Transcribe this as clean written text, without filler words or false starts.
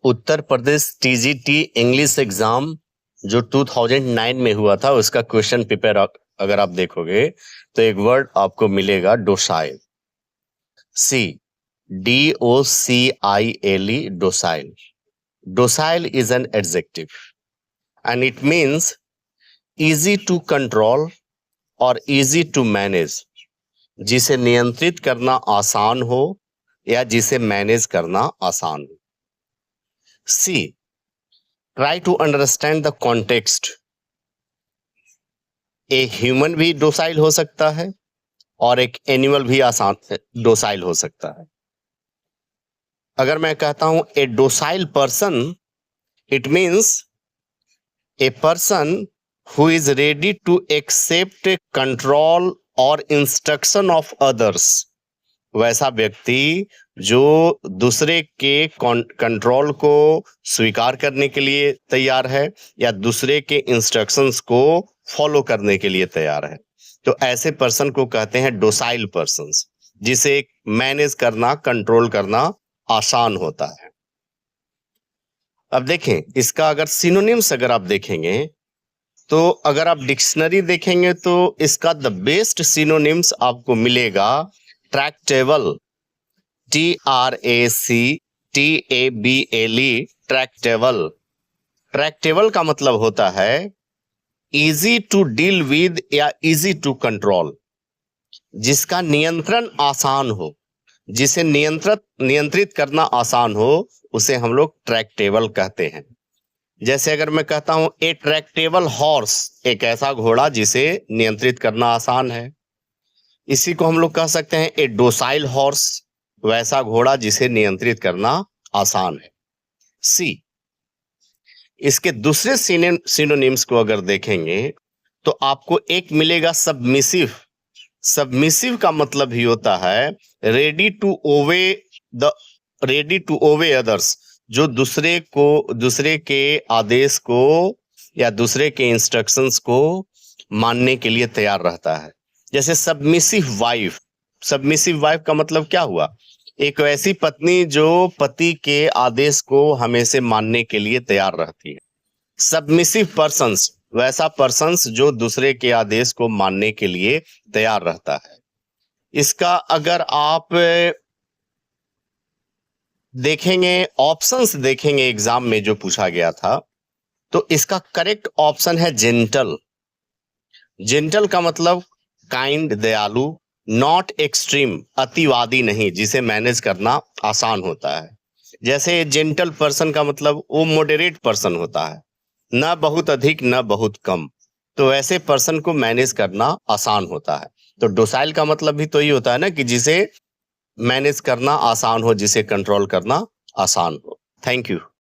Uttar Pradesh TGT English exam जो 2009 में हुआ था उसका क्वेश्चन पेपर अगर आप देखोगे तो एक वर्ड आपको मिलेगा docile. DOCILE docile. Docile is an adjective and it means easy to control और इजी टू मैनेज, जिसे नियंत्रित करना आसान हो या जिसे मैनेज करना आसान हो। See, try to understand the context. A human भी डोसाइल हो सकता है और एक एनिमल भी डोसाइल हो सकता है। अगर मैं कहता हूं a docile person, it means a person who is ready to accept control और instruction of others। वैसा व्यक्ति जो दूसरे के कंट्रोल को स्वीकार करने के लिए तैयार है या दूसरे के इंस्ट्रक्शंस को फॉलो करने के लिए तैयार है, तो ऐसे पर्सन को कहते हैं डोसाइल पर्सन्स, जिसे मैनेज करना, कंट्रोल करना आसान होता है। अब देखें इसका अगर सिनोनिम्स अगर आप देखेंगे तो अगर आप डिक्शनरी देखेंगे तो इसका द बेस्ट सिनोनिम्स आपको मिलेगा ट्रैक्टेबल, TRACTABLE, ट्रैक्टेबल। ट्रैक्टेबल का मतलब होता है इजी टू डील विद या इजी टू कंट्रोल, जिसका नियंत्रण आसान हो, जिसे नियंत्रित करना आसान हो, उसे हम लोग ट्रैक्टेबल कहते हैं। जैसे अगर मैं कहता हूं ए ट्रैक्टेबल हॉर्स, एक ऐसा घोड़ा जिसे नियंत्रित करना आसान है। इसी को हम लोग कह सकते हैं ए डोसाइल हॉर्स, वैसा घोड़ा जिसे नियंत्रित करना आसान है। सी, इसके दूसरे सिनोनिम्स को अगर देखेंगे तो आपको एक मिलेगा सबमिसिव। सबमिसिव का मतलब ही होता है रेडी टू ओबे अदर्स, जो दूसरे के आदेश को या दूसरे के इंस्ट्रक्शंस को मानने के लिए तैयार रहता है। जैसे सबमिसिव वाइफ। सबमिसिव वाइफ का मतलब क्या हुआ? एक वैसी पत्नी जो पति के आदेश को हमेशा मानने के लिए तैयार रहती है। सबमिसिव पर्सन्स, वैसा पर्सन्स जो दूसरे के आदेश को मानने के लिए तैयार रहता है। इसका अगर आप देखेंगे, ऑप्शंस देखेंगे एग्जाम में जो पूछा गया था, तो इसका करेक्ट ऑप्शन है जेंटल। जेंटल का मतलब काइंड, दयालु, नॉट एक्सट्रीम, अतिवादी नहीं, जिसे मैनेज करना आसान होता है। जैसे जेंटल पर्सन का मतलब वो मॉडरेट पर्सन होता है, न बहुत अधिक न बहुत कम, तो ऐसे पर्सन को मैनेज करना आसान होता है। तो डोसाइल का मतलब भी तो ये होता है ना कि जिसे मैनेज करना आसान हो, जिसे कंट्रोल करना आसान हो। Thank you.